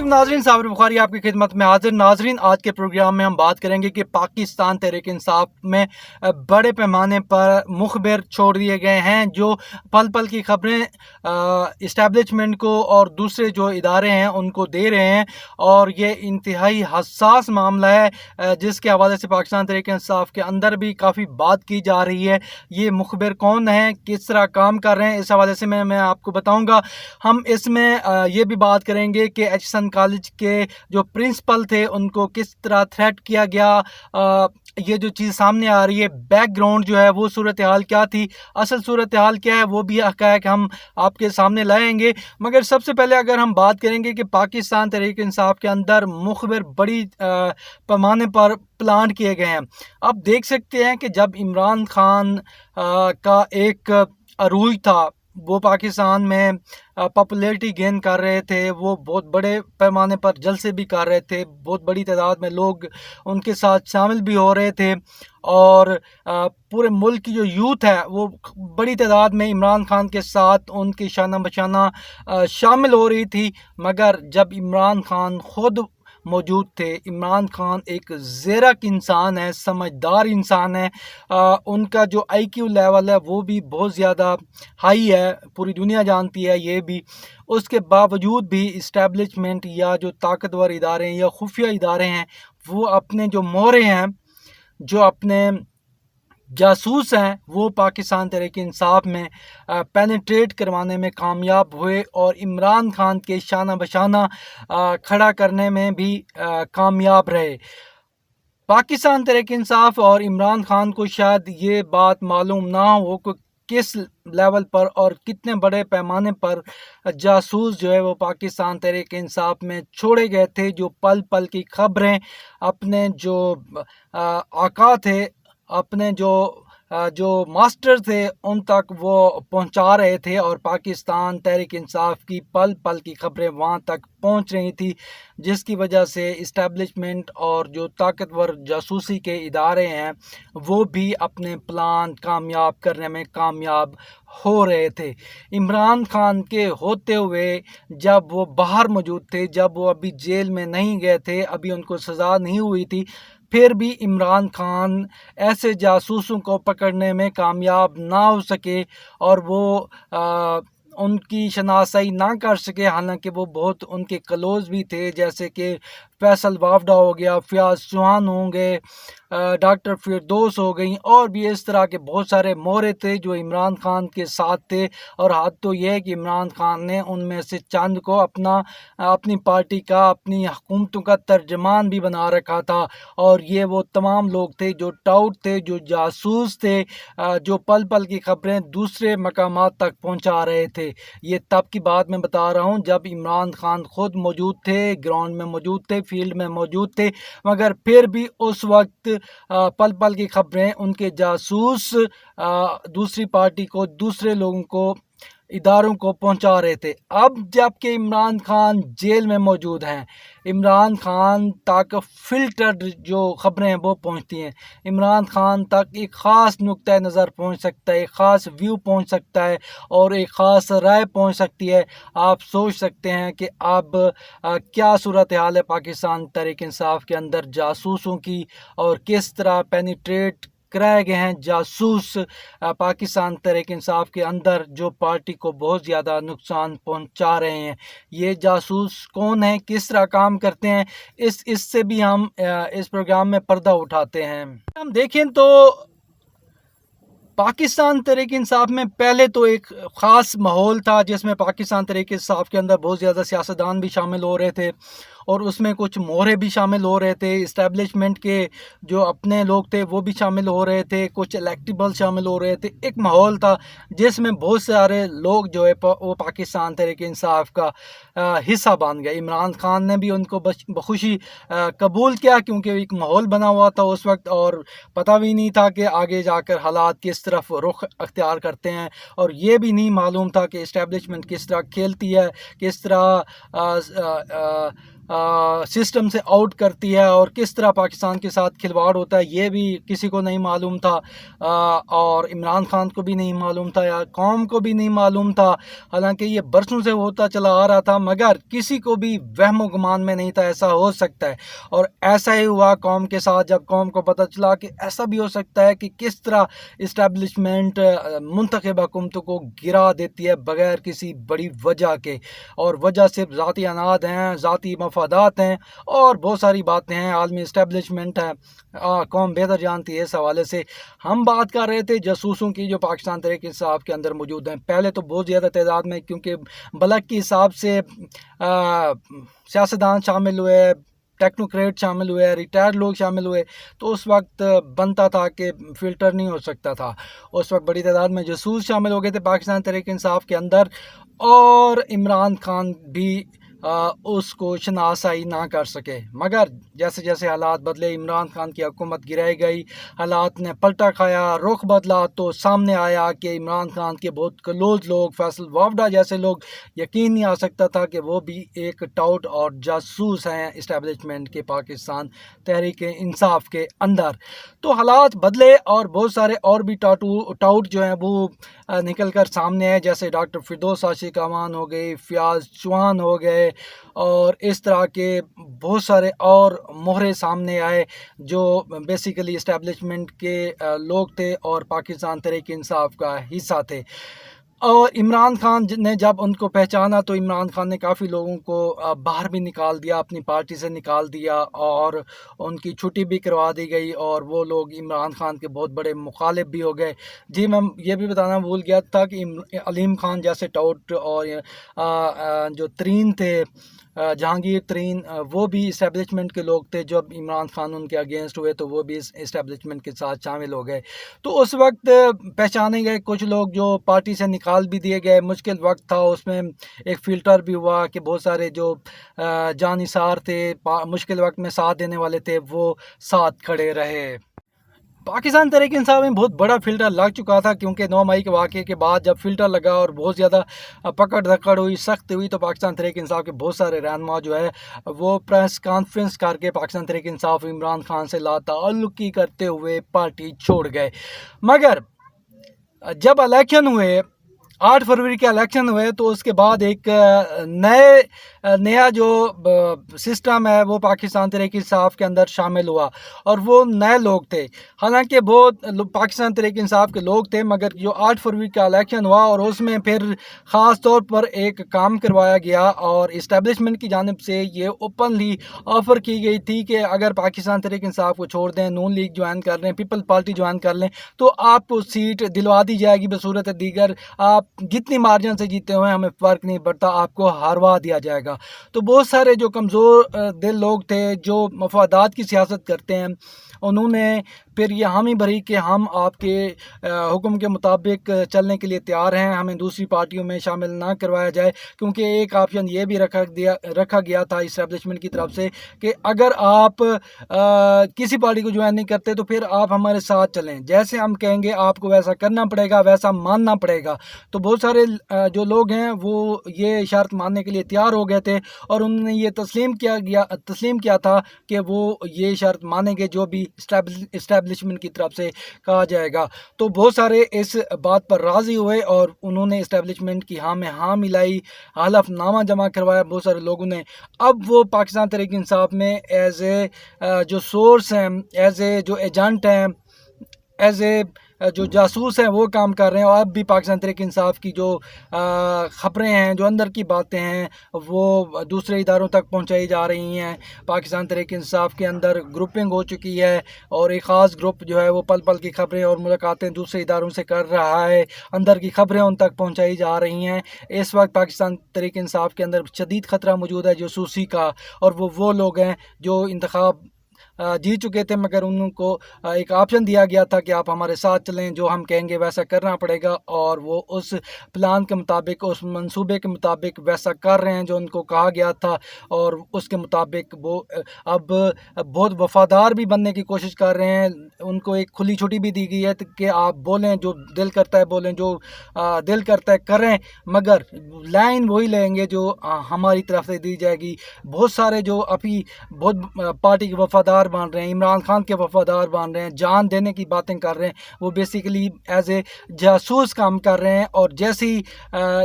नाजरीन, साबिर बुखारी आपकी खिदमत में हाजिर। नाजरीन, आज के प्रोग्राम में हम बात करेंगे कि पाकिस्तान तहरीक इंसाफ में बड़े पैमाने पर मुखबिर छोड़ दिए गए हैं, जो पल पल की खबरें इस्टेब्लिशमेंट को और दूसरे जो इदारे हैं उनको दे रहे हैं। और ये इंतहाई हसास मामला है जिसके हवाले से पाकिस्तान तहरीक इंसाफ के अंदर भी काफ़ी बात की जा रही है। ये मुखबिर कौन हैं, किस तरह काम कर रहे हैं, इस हवाले से मैं आपको बताऊँगा। हम इसमें ये भी बात करेंगे कि एचएसएन कॉलेज के जो प्रिंसिपल थे उनको किस तरह थ्रेट किया गया। ये जो चीज़ सामने आ रही है, बैकग्राउंड जो है वो सूरत हाल क्या थी, असल सूरत हाल क्या है, वो भी हक़ाइक़ हम आपके सामने लाएंगे। मगर सबसे पहले अगर हम बात करेंगे कि पाकिस्तान तहरीक इंसाफ के अंदर मुखबिर बड़ी पैमाने पर प्लान किए गए हैं। अब देख सकते हैं कि जब इमरान खान का एक अरूज था, वो पाकिस्तान में पॉपुलैरिटी गेन कर रहे थे, वो बहुत बड़े पैमाने पर जलसे भी कर रहे थे, बहुत बड़ी तादाद में लोग उनके साथ शामिल भी हो रहे थे। और पूरे मुल्क की जो यूथ है वो बड़ी तादाद में इमरान खान के साथ उनकी शाना बशाना शामिल हो रही थी। मगर जब इमरान खान ख़ुद मौजूद थे, इमरान खान एक ज़ेरक इंसान है, समझदार इंसान है, उनका जो आईक्यू लेवल है वो भी बहुत ज़्यादा हाई है, पूरी दुनिया जानती है ये भी। उसके बावजूद भी इस्टेब्लिशमेंट या जो ताकतवर इदारे हैं या खुफिया इदारे हैं, वो अपने जो मोहरे हैं, जो अपने जासूस हैं, वो पाकिस्तान तहरीक इंसाफ में पेनिट्रेट करवाने में कामयाब हुए और इमरान खान के शाना बशाना खड़ा करने में भी कामयाब रहे। पाकिस्तान तहरीक इंसाफ और इमरान खान को शायद ये बात मालूम ना हो कि किस लेवल पर और कितने बड़े पैमाने पर जासूस जो है वो पाकिस्तान तहरीक इंसाफ में छोड़े गए थे, जो पल पल की खबरें अपने जो आका थे, अपने जो मास्टर थे, उन तक वो पहुंचा रहे थे। और पाकिस्तान तहरीक इंसाफ की पल पल की खबरें वहां तक पहुंच रही थी, जिसकी वजह से इस्टेब्लिशमेंट और जो ताकतवर जासूसी के इदारे हैं वो भी अपने प्लान कामयाब करने में कामयाब हो रहे थे। इमरान खान के होते हुए जब वो बाहर मौजूद थे, जब वो अभी जेल में नहीं गए थे, अभी उनको सज़ा नहीं हुई थी, फिर भी इमरान खान ऐसे जासूसों को पकड़ने में कामयाब ना हो सके और वो उनकी शनासाई ना कर सके। हालांकि वो बहुत उनके क्लोज़ भी थे, जैसे कि फैसल वावडा हो गया, फयाज चौहान होंगे, डॉक्टर फिरदौस हो गई, और भी इस तरह के बहुत सारे मोहरे थे जो इमरान खान के साथ थे। और हाथ तो यह है कि इमरान खान ने उनमें से चंद को अपनी पार्टी का, अपनी हुकूमतों का तर्जमान भी बना रखा था। और ये वो तमाम लोग थे जो टाउट थे, जो जासूस थे, जो पल पल की खबरें दूसरे मकामात तक पहुंचा रहे थे। ये तब की बात मैं बता रहा हूं जब इमरान खान खुद मौजूद थे, ग्राउंड में मौजूद थे, फील्ड में मौजूद थे। मगर फिर भी उस वक्त पल पल की खबरें उनके जासूस दूसरी पार्टी को, दूसरे लोगों को, इदारों को पहुंचा रहे थे। अब जबकि इमरान खान जेल में मौजूद हैं, इमरान खान तक फ़िल्टर्ड जो ख़बरें हैं वो पहुंचती हैं, इमरान खान तक एक ख़ास नुक्ता नज़र पहुंच सकता है, एक ख़ास व्यू पहुंच सकता है और एक ख़ास राय पहुंच सकती है। आप सोच सकते हैं कि अब क्या सूरत हाल है पाकिस्तान तहरीक इंसाफ के अंदर जासूसों की, और किस तरह पेनिट्रेट कराए गए हैं जासूस पाकिस्तान तहरीक इंसाफ के अंदर, जो पार्टी को बहुत ज़्यादा नुकसान पहुंचा रहे हैं। ये जासूस कौन है, किस तरह काम करते हैं, इससे भी हम इस प्रोग्राम में पर्दा उठाते हैं। हम देखें तो पाकिस्तान तहरीक इंसाफ में पहले तो एक ख़ास माहौल था, जिसमें पाकिस्तान तहरीक इंसाफ के अंदर बहुत ज़्यादा सियासतदान भी शामिल हो रहे थे और उसमें कुछ मोहरे भी शामिल हो रहे थे। इस्टेब्लिशमेंट के जो अपने लोग थे वो भी शामिल हो रहे थे, कुछ इलेक्टेबल शामिल हो रहे थे। एक माहौल था जिसमें बहुत सारे लोग जो है वो पाकिस्तान तहरीक इंसाफ का हिस्सा बन गए। इमरान खान ने भी उनको बखुशी कबूल किया, क्योंकि एक माहौल बना हुआ था उस वक्त और पता भी नहीं था कि आगे जाकर हालात किस तरफ रुख अख्तियार करते हैं। और ये भी नहीं मालूम था कि इस्टेब्लिशमेंट किस तरह खेलती है, किस तरह سسٹم سے آؤٹ کرتی ہے اور کس طرح پاکستان کے ساتھ کھلواڑ ہوتا ہے یہ بھی کسی کو نہیں معلوم تھا، اور عمران خان کو بھی نہیں معلوم تھا یا قوم کو بھی نہیں معلوم تھا، حالانکہ یہ برسوں سے ہوتا چلا آ رہا تھا، مگر کسی کو بھی وہم و گمان میں نہیں تھا ایسا ہو سکتا ہے، اور ایسا ہی ہوا قوم کے ساتھ جب قوم کو پتہ چلا کہ ایسا بھی ہو سکتا ہے کہ کس طرح اسٹیبلشمنٹ منتخب حکومتوں کو گرا دیتی ہے بغیر کسی بڑی وجہ کے، اور وجہ صرف ذاتی اناد ہیں، ذاتی مفادات ہیں اور بہت ساری باتیں ہیں، عالمی اسٹیبلشمنٹ ہے، قوم بہتر جانتی ہے۔ اس حوالے سے ہم بات کر رہے تھے جاسوسوں کی جو پاکستان تحریک انصاف کے اندر موجود ہیں، پہلے تو بہت زیادہ تعداد میں، کیونکہ بلک کے حساب سے سیاستدان شامل ہوئے، ٹیکنوکریٹ شامل ہوئے، ریٹائرڈ لوگ شامل ہوئے، تو اس وقت بنتا تھا کہ فلٹر نہیں ہو سکتا تھا، اس وقت بڑی تعداد میں جاسوس شامل ہو گئے تھے پاکستان تحریک انصاف کے اندر، اور عمران خان بھی اس کو شناسائی نہ کر سکے، مگر جیسے جیسے حالات بدلے، عمران خان کی حکومت گرائی گئی، حالات نے پلٹا کھایا، رخ بدلا، تو سامنے آیا کہ عمران خان کے بہت کلوز لوگ، فیصل وافڈا جیسے لوگ، یقین نہیں آ سکتا تھا کہ وہ بھی ایک ٹاؤٹ اور جاسوس ہیں اسٹیبلشمنٹ کے پاکستان تحریک انصاف کے اندر۔ تو حالات بدلے اور بہت سارے اور بھی ٹاؤٹ جو ہیں وہ نکل کر سامنے آئے، جیسے ڈاکٹر فردوس عاشق امان ہو گئی، فیاض چوہان ہو گئے، اور اس طرح کے بہت سارے اور مہرے سامنے آئے جو بیسیکلی اسٹیبلشمنٹ کے لوگ تھے اور پاکستان تحریک انصاف کا حصہ تھے۔ اور عمران خان نے جب ان کو پہچانا تو عمران خان نے کافی لوگوں کو باہر بھی نکال دیا، اپنی پارٹی سے نکال دیا، اور ان کی چھٹی بھی کروا دی گئی، اور وہ لوگ عمران خان کے بہت بڑے مخالف بھی ہو گئے۔ جی میں یہ بھی بتانا بھول گیا تھا کہ علیم خان جیسے ٹاؤٹ اور جو ترین تھے، جہانگیر ترین، وہ بھی اسٹیبلشمنٹ کے لوگ تھے، جب عمران خان ان کے اگینسٹ ہوئے تو وہ بھی اس اسٹیبلشمنٹ کے ساتھ شامل ہو گئے۔ تو اس وقت پہچانے گئے کچھ لوگ جو پارٹی سے نکال بھی دیے گئے، مشکل وقت تھا، اس میں ایک فلٹر بھی ہوا کہ بہت سارے جو جانثار تھے، مشکل وقت میں ساتھ دینے والے تھے، وہ ساتھ کھڑے رہے۔ پاکستان تحریک انصاف میں بہت بڑا فلٹر لگ چکا تھا، کیونکہ 9 مئی کے واقعے کے بعد جب فلٹر لگا اور بہت زیادہ پکڑ دھکڑ ہوئی، سخت ہوئی، تو پاکستان تحریک انصاف کے بہت سارے رہنما جو ہے وہ پریس کانفرنس کر کے پاکستان تحریک انصاف عمران خان سے لا تعلقی کرتے ہوئے پارٹی چھوڑ گئے۔ مگر جب الیکشن ہوئے، 8 فروری کے الیکشن ہوئے، تو اس کے بعد ایک نیا جو سسٹم ہے وہ پاکستان تحریک انصاف کے اندر شامل ہوا، اور وہ نئے لوگ تھے، حالانکہ بہت پاکستان تحریک انصاف کے لوگ تھے، مگر جو 8 فروری کا الیکشن ہوا اور اس میں پھر خاص طور پر ایک کام کروایا گیا، اور اسٹیبلشمنٹ کی جانب سے یہ اوپنلی آفر کی گئی تھی کہ اگر پاکستان تحریک انصاف کو چھوڑ دیں، نون لیگ جوائن کر لیں، پیپل پارٹی جوائن کر لیں، تو آپ کو سیٹ دلوا دی جائے گی بصورت دیگر، آپ جتنی مارجن سے جیتے ہوئے ہمیں فرق نہیں پڑتا، آپ کو ہروا دیا جائے گا۔ تو بہت سارے جو کمزور دل لوگ تھے جو مفادات کی سیاست کرتے ہیں، انہوں نے پھر یہ حامی بھری کہ ہم آپ کے حکم کے مطابق چلنے کے لیے تیار ہیں، ہمیں دوسری پارٹیوں میں شامل نہ کروایا جائے، کیونکہ ایک آپشن یہ بھی رکھا گیا تھا اسٹیبلشمنٹ کی طرف سے کہ اگر آپ کسی پارٹی کو جوائن نہیں کرتے تو پھر آپ ہمارے ساتھ چلیں، جیسے ہم کہیں گے آپ کو ویسا کرنا پڑے گا، ویسا ماننا پڑے گا۔ تو بہت سارے جو لوگ ہیں وہ یہ شرط ماننے کے لیے تیار ہو گئے تھے، اور انہوں نے یہ تسلیم کیا تھا کہ وہ یہ شرط مانیں گے جو بھی اسٹیبلشمنٹ کی طرف سے کہا جائے گا۔ تو بہت سارے اس بات پر راضی ہوئے اور انہوں نے اسٹیبلشمنٹ کی ہاں میں ہاں ملائی، حلف نامہ جمع کروایا بہت سارے لوگوں نے۔ اب وہ پاکستان تحریک انصاف میں ایز اے جو سورس ہیں، ایز اے جو ایجنٹ ہیں، ایز اے جو جاسوس ہیں، وہ کام کر رہے ہیں، اور اب بھی پاکستان تحریک انصاف کی جو خبریں ہیں، جو اندر کی باتیں ہیں، وہ دوسرے اداروں تک پہنچائی جا رہی ہیں۔ پاکستان تحریک انصاف کے اندر گروپنگ ہو چکی ہے، اور ایک خاص گروپ جو ہے وہ پل پل کی خبریں اور ملاقاتیں دوسرے اداروں سے کر رہا ہے، اندر کی خبریں ان تک پہنچائی جا رہی ہیں۔ اس وقت پاکستان تحریک انصاف کے اندر شدید خطرہ موجود ہے جاسوسی کا، اور وہ لوگ ہیں جو انتخاب जीत चुके थे, मगर उनको एक ऑप्शन दिया गया था कि आप हमारे साथ चलें, जो हम कहेंगे वैसा करना पड़ेगा, और वो उस प्लान के मुताबिक, उस मंसूबे के मुताबिक वैसा कर रहे हैं जो उनको कहा गया था, और उसके मुताबिक वो अब बहुत वफादार भी बनने की कोशिश कर रहे हैं। उनको एक खुली छुट्टी भी दी गई है कि आप बोलें, जो दिल करता है बोलें, जो दिल करता है करें, मगर लाइन वही लेंगे जो हमारी तरफ से दी जाएगी। बहुत सारे जो अभी बहुत पार्टी के वफादार बन रहे हैं, इमरान खान के वफादार बन रहे हैं, जान देने की बातें कर रहे हैं, वो बेसिकली एज ए जासूस काम कर रहे हैं। और जैसे ही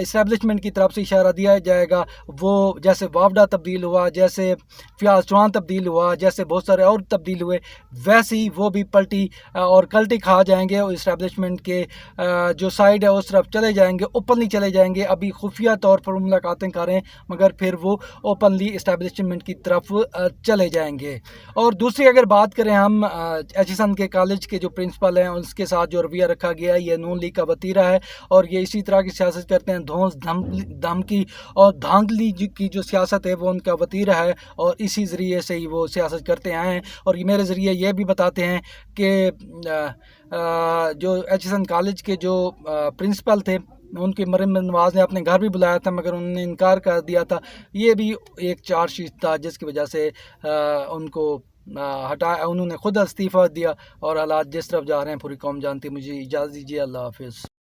इस्टेब्लिशमेंट की तरफ से इशारा दिया जाएगा, वो जैसे वावडा तब्दील हुआ, जैसे फयाज चौहान तब्दील हुआ, जैसे बहुत सारे और तब्दील हुए, वैसे ही वो भी पलटी और कल्टी खा जाएंगे और इस्टेब्लिशमेंट के जो साइड है उस तरफ चले जाएंगे, ओपनली चले जाएंगे। अभी खुफिया तौर पर मुलाकातें कर रहे हैं, मगर फिर वो ओपनली इस्टेब्लिशमेंट की तरफ चले जाएंगे। और दूसरी अगर बात करें हम एचिसन के कॉलेज के जो प्रिंसिपल हैं, उसके साथ जो रवैया रखा गया है, ये नून लीग का वतीरा है, और ये इसी तरह की सियासत करते हैं। धौंस धमकी और धांधली की जो सियासत है वो उनका वतीरा है, और इसी ज़रिए से ही वो सियासत करते आए हैं। और ये मेरे ज़रिए ये भी बताते हैं कि जो एचिसन कॉलेज के जो प्रिंसिपल थे, उनके मरियम नवाज़ ने अपने घर भी बुलाया था, मगर उन्होंने इनकार कर दिया था। ये भी एक चार्जशीट था जिसकी वजह से उनको हटाया, उन्होंने खुद इस्तीफ़ा दिया। और हालात जिस तरफ जा रहे हैं पूरी कौम जानती है। मुझे इजाज़त दीजिए, अल्लाह हाफ़िज़।